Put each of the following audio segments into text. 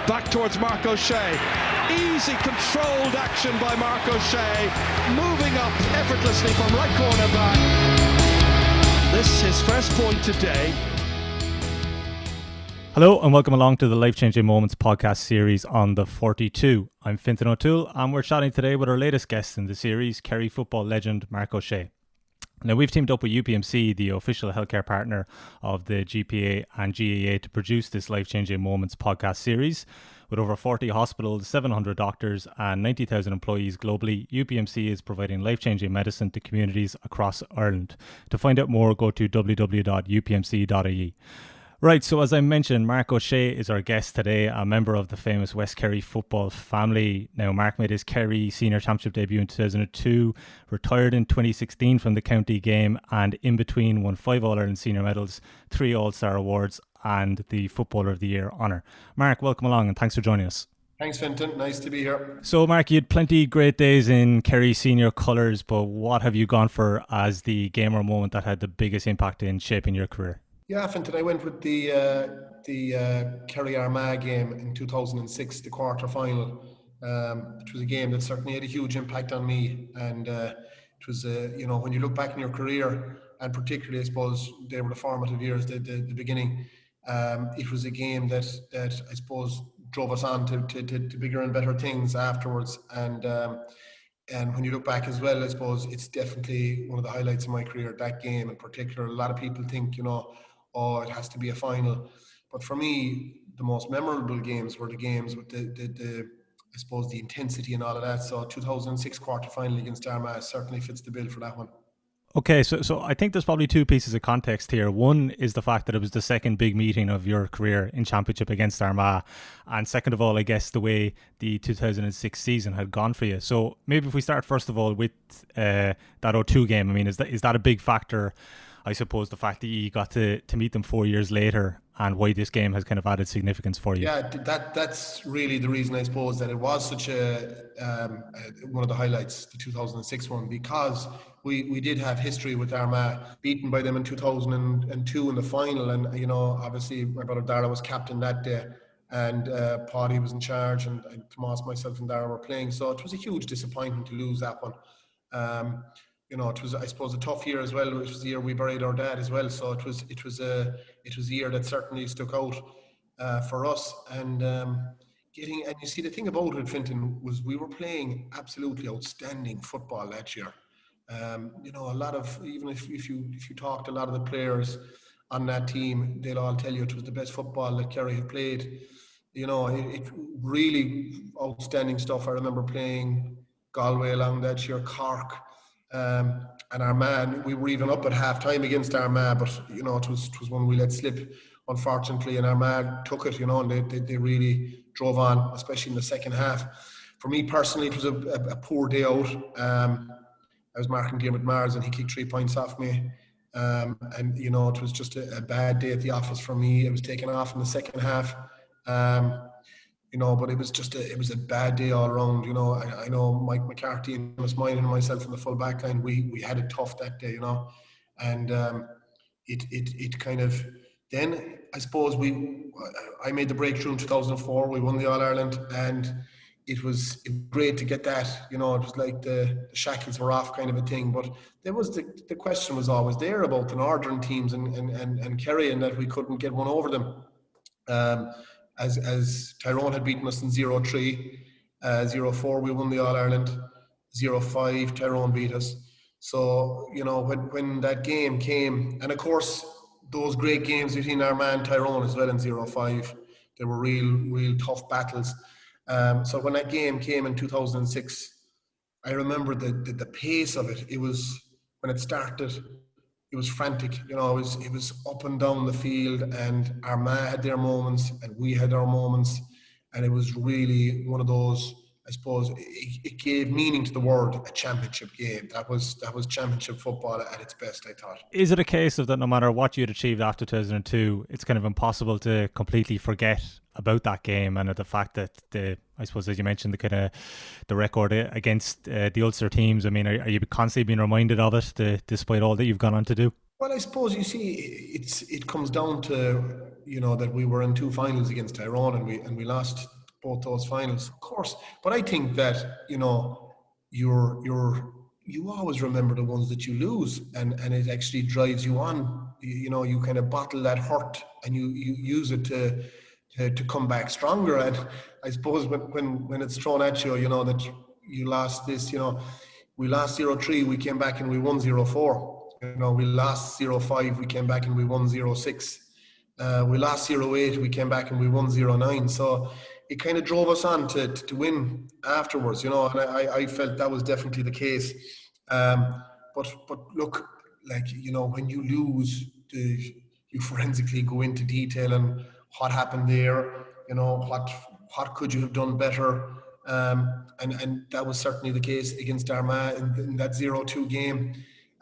back towards Marc Ó Sé. Easy, controlled action by Marc Ó Sé, moving up effortlessly from right corner back. This is his first point today. Hello and welcome along to the Life Changing Moments podcast series on The42. I'm Fintan O'Toole and we're chatting today with our latest guest in the series, Kerry football legend Marc Ó Sé. Now, we've teamed up with UPMC, the official healthcare partner of the GPA and GAA, to produce this Life Changing Moments podcast series. With over 40 hospitals, 700 doctors and 90,000 employees globally, UPMC is providing life-changing medicine to communities across Ireland. To find out more, go to www.upmc.ie. Right, so as I mentioned, Marc Ó Sé is our guest today, a member of the famous West Kerry football family. Now, Marc made his Kerry senior championship debut in 2002, retired in 2016 from the county game, and in between won 5 All-Ireland senior medals, 3 AllStar awards, and the Footballer of the Year honour. Marc, welcome along and thanks for joining us. Thanks, Fintan. Nice to be here. So, Marc, you had plenty great days in Kerry senior colours, but what have you gone for as the game or moment that had the biggest impact in shaping your career? Yeah, Fintan, I went with the Kerry Armagh game in 2006, the quarter final. It was a game that certainly had a huge impact on me, and it was when you look back in your career, and particularly I suppose they were the formative years, the beginning. It was a game that I suppose drove us on to bigger and better things afterwards, and when you look back as well, I suppose it's definitely one of the highlights of my career, that game in particular. A lot of people think, it has to be a final. But for me, the most memorable games were the games with the I suppose, the intensity and all of that. So 2006 quarter-final against Armagh certainly fits the bill for that one. Okay, so I think there's probably 2 pieces of context here. One is the fact that it was the second big meeting of your career in Championship against Armagh. And second of all, I guess the way the 2006 season had gone for you. So maybe if we start first of all with that 0-2 game, I mean, is that a big factor? I suppose the fact that you got to meet them 4 years later and why this game has kind of added significance for you. Yeah, that's really the reason, I suppose, that it was such one of the highlights, the 2006 one, because we did have history with Armagh, beaten by them in 2002 in the final, and obviously my brother Dara was captain that day, and Paddy was in charge, and Tomas, myself and Dara were playing, so it was a huge disappointment to lose that one. It was, I suppose, a tough year as well. It was the year we buried our dad as well, so it was a year that certainly stuck out for us. And you see, the thing about it, Fintan, was we were playing absolutely outstanding football that year. A lot of, even if you talk to a lot of the players on that team, they'll all tell you it was the best football that Kerry had played. It really outstanding stuff. I remember playing Galway along that year, Cork. And Armagh, we were even up at half time against Armagh, but it was one we let slip, unfortunately, and Armagh took it, and they really drove on, especially in the second half. For me personally, it was a poor day out. I was marking Dermot Mars and he kicked 3 points off me, and it was just a bad day at the office for me. I was taken off in the second half. But it was a bad day all around. I know Mike McCarthy and Thomas Moynihan and myself in the full back line, we had it tough that day, and it kind of, then I suppose I made the breakthrough in 2004. We won the All-Ireland, and it was great to get that. It was like the shackles were off kind of a thing, but there was the question was always there about the northern teams and Kerry, and that we couldn't get one over them. As Tyrone had beaten us in 0-3, 0-4 we won the All-Ireland, 0-5 Tyrone beat us. So, when that game came, and of course those great games between Armagh and Tyrone as well in 0-5, they were real tough battles. So when that game came in 2006, I remember the pace of it. It was, when it started, it was frantic, it was up and down the field, and Armagh had their moments and we had our moments, and it was really one of those, I suppose, it gave meaning to the word a championship game. That was championship football at its best, I thought. Is it a case of that no matter what you'd achieved after 2002, it's kind of impossible to completely forget about that game, and the fact that I suppose, as you mentioned, the record against the Ulster teams, I mean, are you constantly being reminded of it, despite all that you've gone on to do? Well, I suppose, you see, it comes down to that we were in 2 finals against Tyrone, and we lost both those finals, of course. But I think that you always remember the ones that you lose, and it actually drives you on. You kind of bottle that hurt, and you use it to come back stronger. And I suppose when it's thrown at you, that you lost this, we lost 0-3, we came back and we won 0-4. We lost 0-5, we came back and we won 0-6. We lost 0-8, we came back and we won 0-9. So it kind of drove us on to win afterwards, and I felt that was definitely the case. But look, when you lose, you forensically go into detail and what happened there, what could you have done better? And that was certainly the case against Armagh in that 0-2 game.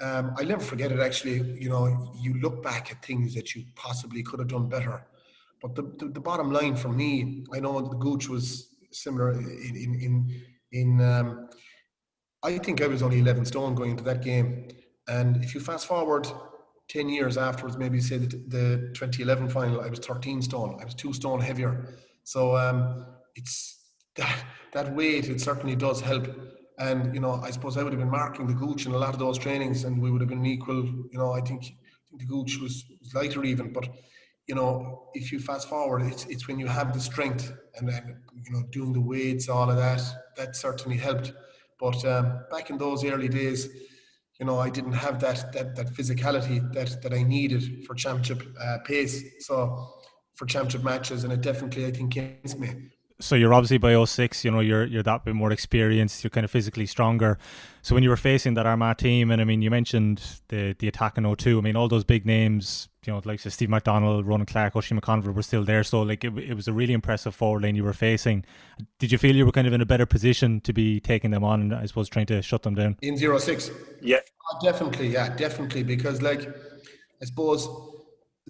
I'll never forget it, actually. You look back at things that you possibly could have done better. But the bottom line for me, I know the Gooch was similar I think I was only 11 stone going into that game. And if you fast forward 10 years afterwards, maybe say the 2011 final, I was 13 stone. I was 2 stone heavier. So it's that weight, it certainly does help. And, I suppose I would have been marking the Gooch in a lot of those trainings, and we would have been equal. I think the Gooch was lighter even. But, if you fast forward, it's when you have the strength and then, doing the weights, all of that certainly helped. But back in those early days, I didn't have that physicality that I needed for championship pace. So for championship matches, and it definitely, I think, came against me. So you're obviously by 06, you're that bit more experienced, you're kind of physically stronger. So when you were facing that Armagh team, and I mean, you mentioned the attack in 02, I mean, all those big names, like Steve McDonald, Ronan Clark, Oisin McConville were still there. So it was a really impressive forward line you were facing. Did you feel you were kind of in a better position to be taking them on and, I suppose, trying to shut them down? In 06? Yeah. Definitely. Because, I suppose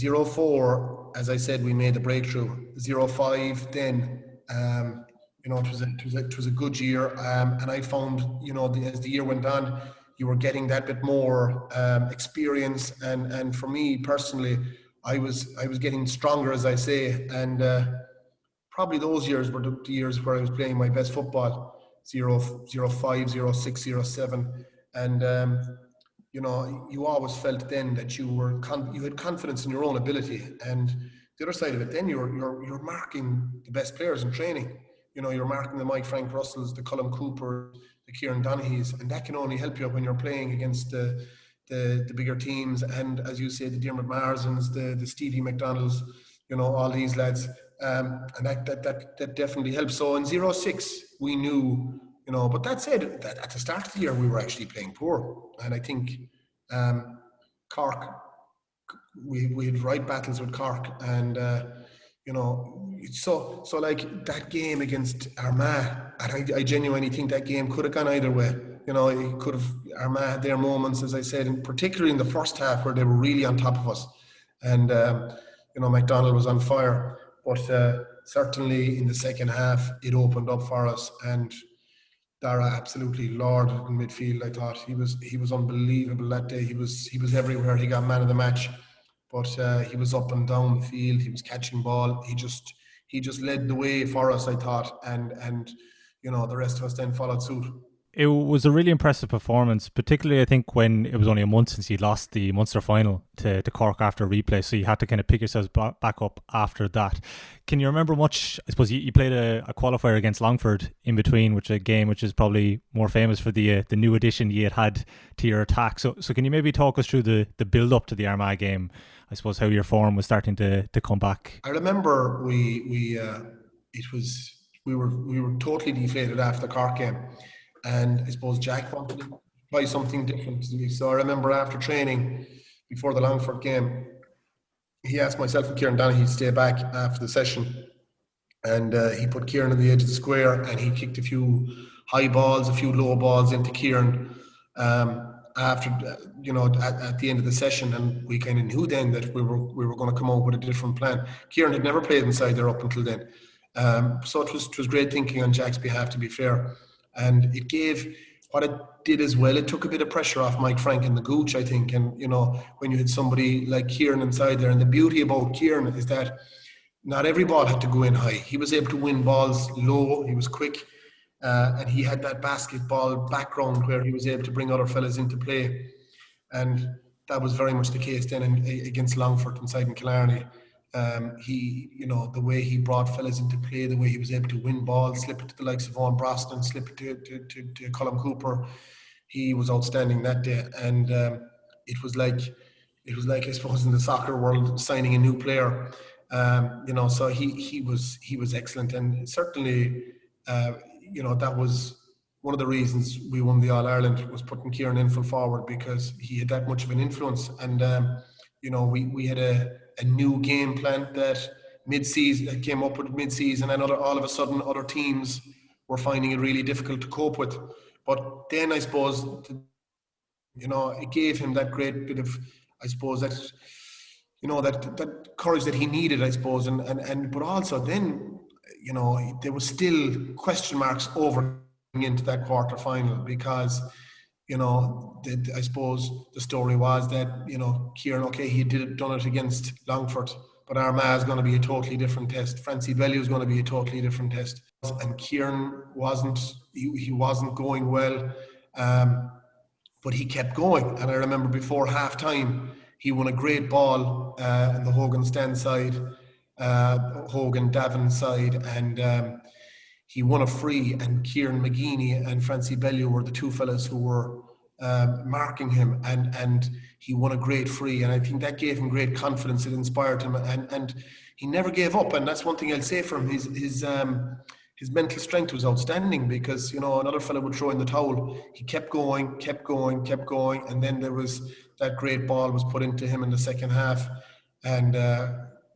04, as I said, we made the breakthrough. 05 then, it was a good year, and I found, as the year went on, you were getting that bit more experience, and for me personally, I was getting stronger, as I say, and probably those years were the years where I was playing my best football. 05, 06, 07, and you always felt then that you had confidence in your own ability. And the other side of it, then you're marking the best players in training. You're marking the Mike Frank Russells, the Colm Cooper, the Kieran Donohues, and that can only help you when you're playing against the bigger teams. And as you say, the Dermot Marsens, the Stevie McDonalds, all these lads, and that definitely helps. So in 06, we knew, but that said, that at the start of the year we were actually playing poor, and I think Cork, we had right battles with Cork, and so like that game against Armagh, and I genuinely think that game could have gone either way. It could have, Armagh had their moments, as I said, and particularly in the first half where they were really on top of us, and McDonald was on fire, but certainly in the second half it opened up for us, and Dara absolutely lorded in midfield. I thought he was unbelievable that day. He was everywhere. He got man of the match, but he was up and down the field. He was catching ball. He just led the way for us, I thought, and the rest of us then followed suit. It was a really impressive performance, particularly I think when it was only a month since you lost the Munster final to Cork after a replay, so you had to kind of pick yourselves back up after that. Can you remember much? I suppose you played a qualifier against Longford in between, which is a game which is probably more famous for the new addition you had to your attack. So can you maybe talk us through the build up to the Armagh game? I suppose how your form was starting to come back. I remember we were totally deflated after the Cork game. And I suppose Jack wanted to try something different. So I remember after training, before the Longford game, he asked myself and Kieran Donohoe to stay back after the session. And he put Kieran on the edge of the square, and he kicked a few high balls, a few low balls into Kieran after, at the end of the session. And we kind of knew then that we were going to come out with a different plan. Kieran had never played inside there up until then. So it was great thinking on Jack's behalf, to be fair. And it gave what it did as well, it took a bit of pressure off Mike Frank and the Gooch, I think. And, when you had somebody like Kieran inside there, and the beauty about Kieran is that not every ball had to go in high. He was able to win balls low. He was quick. And he had that basketball background where he was able to bring other fellas into play. And that was very much the case then against Longford inside in Killarney. The way he brought fellas into play, the way he was able to win balls, slip it to the likes of Vaughan Brosnan, slip it to Colm Cooper, he was outstanding that day. And it was like I suppose in the soccer world signing a new player. So he was excellent, and certainly that was one of the reasons we won the All-Ireland, was putting Kieran in full forward, because he had that much of an influence. And we had a new game plan that came up with mid-season, and all of a sudden other teams were finding it really difficult to cope with. But then I suppose it gave him that great bit of, I suppose, that that courage that he needed, I suppose, and but also then there was still question marks over into that quarter final, because I suppose the story was that Kieran, okay, he done it against Longford, but Armagh is going to be a totally different test. Francie Bellew is going to be a totally different test, and Kieran wasn't going well, but he kept going. And I remember before half time he won a great ball on the Hogan stand side, Hogan Davin side, and he won a free, and Kieran McGeaney and Francie Bellew were the two fellas who were marking him, and he won a great free, and I think that gave him great confidence. It inspired him, and he never gave up. And that's one thing I'll say for him: his mental strength was outstanding, because another fella would throw in the towel. He kept going, and then there was that great ball was put into him in the second half, and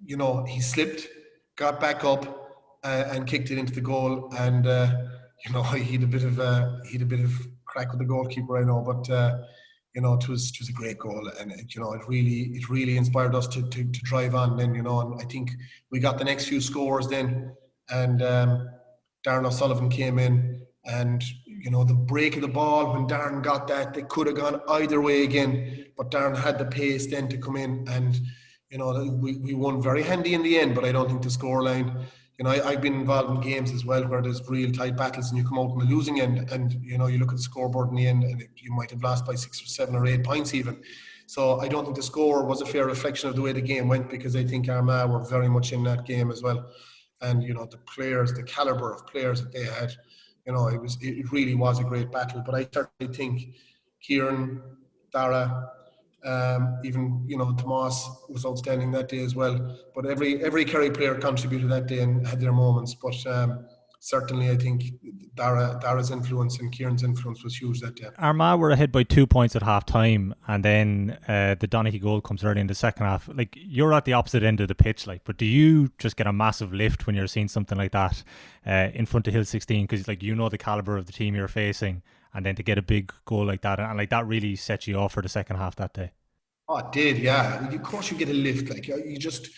he slipped, got back up, and kicked it into the goal. And he had a bit of crack with the goalkeeper, I know, but it was a great goal, and it really inspired us to drive on then, and I think we got the next few scores then, and Darren O'Sullivan came in, and the break of the ball, when Darren got that, they could have gone either way again, but Darren had the pace then to come in, and we won very handy in the end. But I don't think the scoreline, I've been involved in games as well where there's real tight battles and you come out on the losing end, and you look at the scoreboard in the end and you might have lost by 6 or 7 or 8 points even. So I don't think the score was a fair reflection of the way the game went, because I think Armagh were very much in that game as well. And the players, the calibre of players that they had, it really was a great battle. But I certainly think Kieran, Dara, even Tomas was outstanding that day as well. But every Kerry player contributed that day and had their moments. But certainly I think Dara's influence and Kieran's influence was huge that day. Armagh were ahead by 2 points at half time, and then the Donohoe goal comes early in the second half. Like, you're at the opposite end of the pitch, but do you just get a massive lift when you're seeing something like that in front of Hill 16, because the calibre of the team you're facing, and then to get a big goal like that, and that really set you off for the second half that day? Oh, it did, yeah. Of course you get a lift. You just,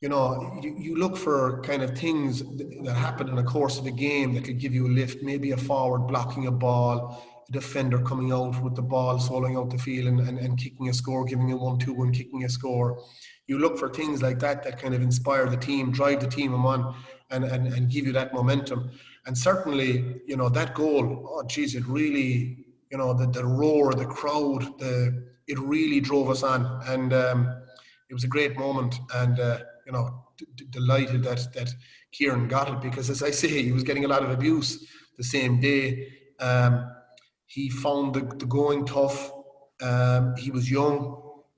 you look for kind of things that happen in the course of the game that could give you a lift. Maybe a forward blocking a ball, a defender coming out with the ball, soloing out the field and kicking a score, giving a 1-2 and kicking a score. You look for things like that kind of inspire the team, drive the team on, and give you that momentum. And certainly, that goal, oh geez, it really, the roar, the crowd, it really drove us on, and it was a great moment, and delighted that Kieran got it, because as I say, he was getting a lot of abuse the same day. He found the going tough. He was young,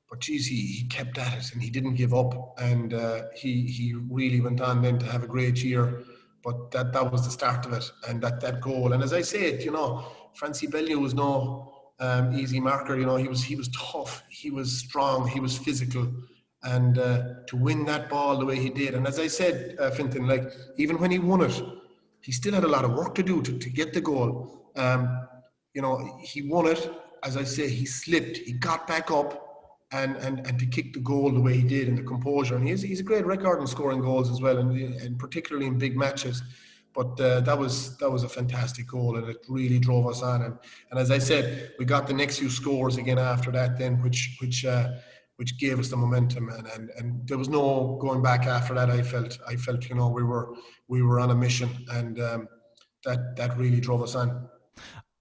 but geez, he kept at it and he didn't give up, and he really went on then to have a great year. But that was the start of it, and that goal. And as I said, Francie Bellew was no easy marker. He was tough, he was strong, he was physical, and to win that ball the way he did. And as I said, Fintan, even when he won it, he still had a lot of work to do to get the goal. He won it, as I say, he slipped, he got back up, and to kick the goal the way he did, and the composure. And he's a great record in scoring goals as well, and particularly in big matches. But that was a fantastic goal, and it really drove us on. And as I said, we got the next few scores again after that, then which gave us the momentum, and there was no going back after that. I felt we were on a mission, and that really drove us on.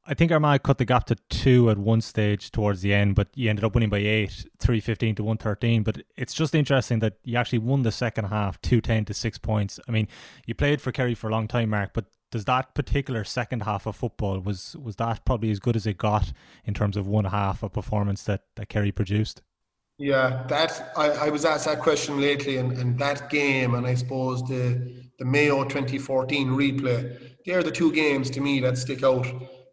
I think Armagh cut the gap to 2 at one stage towards the end, but you ended up winning by 8, 3-15 to 113. But it's just interesting that you actually won the second half, 2-10 to 6 points. I mean, you played for Kerry for a long time, Mark, but does that particular second half of football, was that probably as good as it got in terms of one half of performance that Kerry produced? Yeah, I was asked that question lately, and that game, and I suppose the Mayo 2014 replay, they're the two games to me that stick out.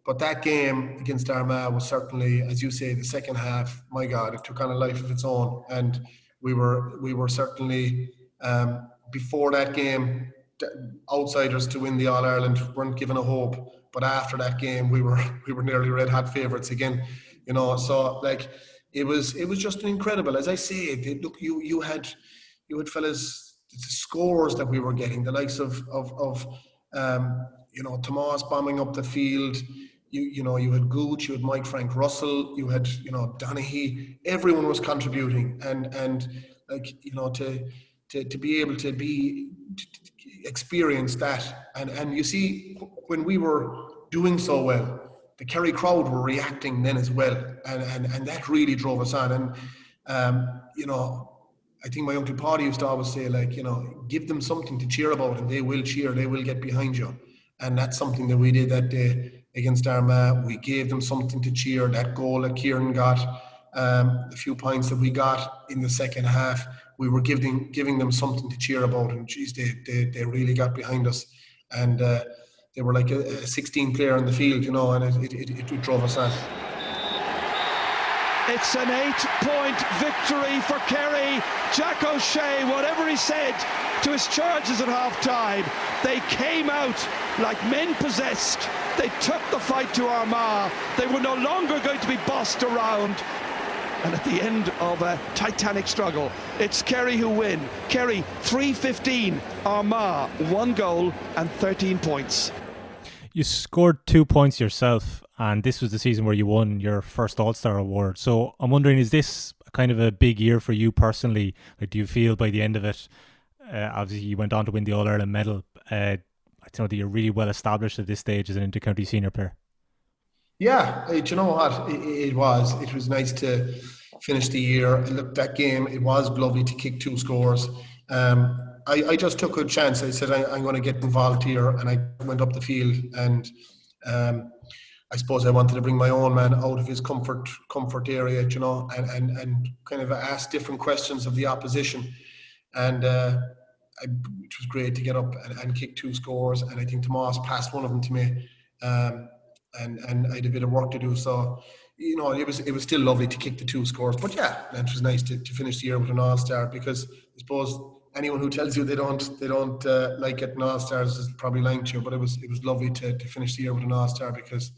But that game against Armagh was certainly, as you say, the second half. My God, it took on a life of its own, and we were certainly before that game outsiders to win the All Ireland, weren't given a hope. But after that game, we were nearly red hot favourites again. So like it was just incredible. As I say, look, you had fellas, the scores that we were getting, the likes of Tomas bombing up the field. You had Gooch, you had Mike Frank Russell, you had Donohoe. Everyone was contributing, and to be able to experience that, and you see when we were doing so well, the Kerry crowd were reacting then as well, and that really drove us on. And I think my uncle Paddy used to always say, give them something to cheer about, and they will cheer, they will get behind you. And that's something that we did that day against Armagh. We gave them something to cheer. That goal that Kieran got, the few points that we got in the second half, we were giving them something to cheer about. And geez, they really got behind us. And they were like a 16 player in the field, and it drove us on. It's an 8-point victory for Kerry. Jack O'Shea, whatever he said to his charges at half-time, they came out like men possessed. They took the fight to Armagh. They were no longer going to be bossed around. And at the end of a titanic struggle, it's Kerry who win. Kerry 3-15, Armagh 1 goal and 13 points. You scored 2 points yourself, and this was the season where you won your first AllStar award. So I'm wondering, is this kind of a big year for you personally? Like, do you feel by the end of it, obviously you went on to win the All-Ireland medal, I know that you're really well established at this stage as an inter-county senior player? Yeah, do you know what? It was nice to finish the year. Look, that game, it was lovely to kick 2 scores. I just took a chance. I said, I'm going to get involved here, and I went up the field, and I suppose I wanted to bring my own man out of his comfort area, and kind of ask different questions of the opposition. And it was great to get up and kick 2 scores, and I think Tomas passed one of them to me, and I had a bit of work to do. So, it was still lovely to kick the 2 scores. But yeah, it was nice to finish the year with an All-Star, because I suppose anyone who tells you they don't like getting All-Stars is probably lying to you. But it was lovely to finish the year with an All-Star, because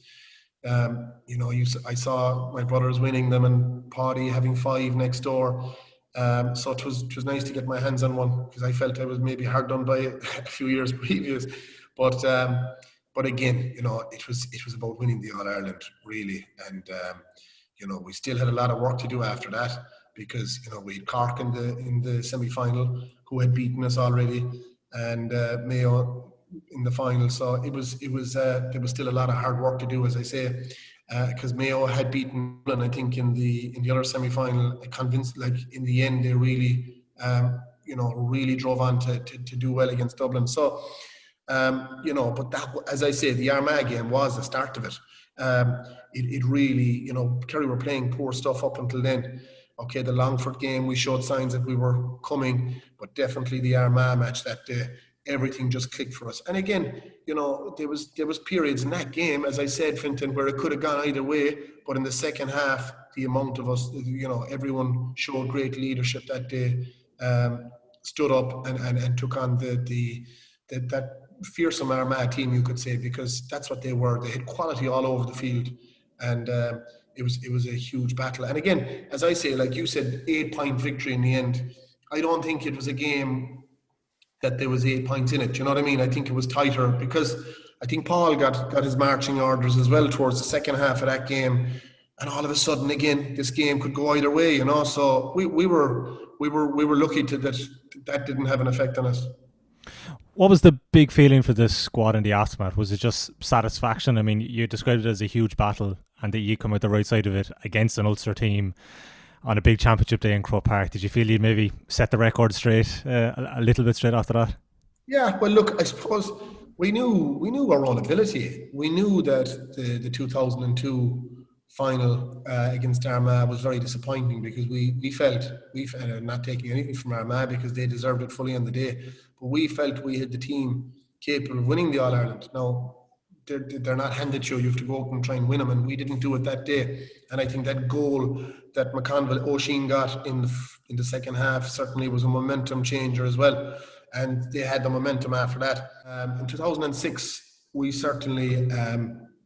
I saw my brothers winning them and Paddy having 5 next door. So it was nice to get my hands on one, because I felt I was maybe hard done by a few years previous. But again, it was about winning the All Ireland, really, and we still had a lot of work to do after that, because we had Cork in the semi-final, who had beaten us already, and Mayo in the final. So it was there was still a lot of hard work to do, as I say, because Mayo had beaten Dublin, I think, in the other semi-final. Convinced, in the end, they really really drove on to do well against Dublin. So but that, as I say, the Armagh game was the start of it. It really, Kerry were playing poor stuff up until then. Okay, the Longford game, we showed signs that we were coming, but definitely the Armagh match that day, everything just clicked for us. And again, there was periods in that game, as I said, Fintan, where it could have gone either way. But in the second half, the amount of us, everyone showed great leadership that day, stood up and took on that fearsome Armagh team, you could say, because that's what they were. They had quality all over the field, and it was a huge battle. And again, as I say, like you said, 8-point victory in the end. I don't think it was a game that there was 8 points in it. Do you know what I mean? I think it was tighter because I think Paul got his marching orders as well towards the second half of that game, and all of a sudden again this game could go either way. So we were lucky that didn't have an effect on us. What was the big feeling for this squad in the aftermath? Was it just satisfaction? I mean, you described it as a huge battle and that you come out the right side of it against an Ulster team on a big championship day in Croke Park. Did you feel you'd maybe set the record straight a little bit straight after that? Yeah, well, look, I suppose we knew our own ability. We knew that the 2002 final against Armagh was very disappointing because we felt not taking anything from Armagh because they deserved it fully on the day, but we felt we had the team capable of winning the All-Ireland. Now, they're not handed to you. You have to go out and try and win them, and we didn't do it that day. And I think that goal that McConville O'Sheen got in the second half certainly was a momentum changer as well. And they had the momentum after that. In 2006, we certainly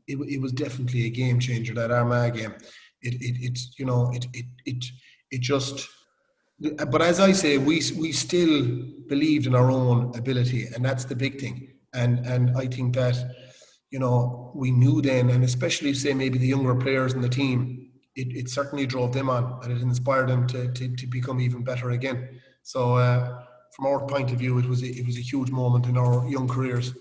it was definitely a game changer, that Armagh game. It just. But as I say, we still believed in our own ability, and that's the big thing. And I think that, we knew then, and especially say maybe the younger players in the team, it certainly drove them on, and it inspired them to become even better again. So from our point of view, it was a huge moment in our young careers.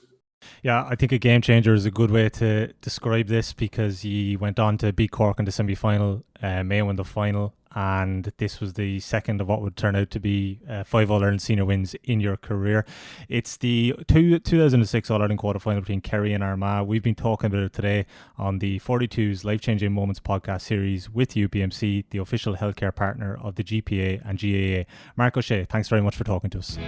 Yeah, I think a game changer is a good way to describe this, because he went on to beat Cork in the semi-final, Mayo in the final, and this was the second of what would turn out to be 5 All-Ireland senior wins in your career. It's the 2006 All-Ireland quarter-final between Kerry and Armagh. We've been talking about it today on the 42's Life Changing Moments podcast series with UPMC, the official healthcare partner of the GPA and GAA. Marc Ó Sé, thanks very much for talking to us.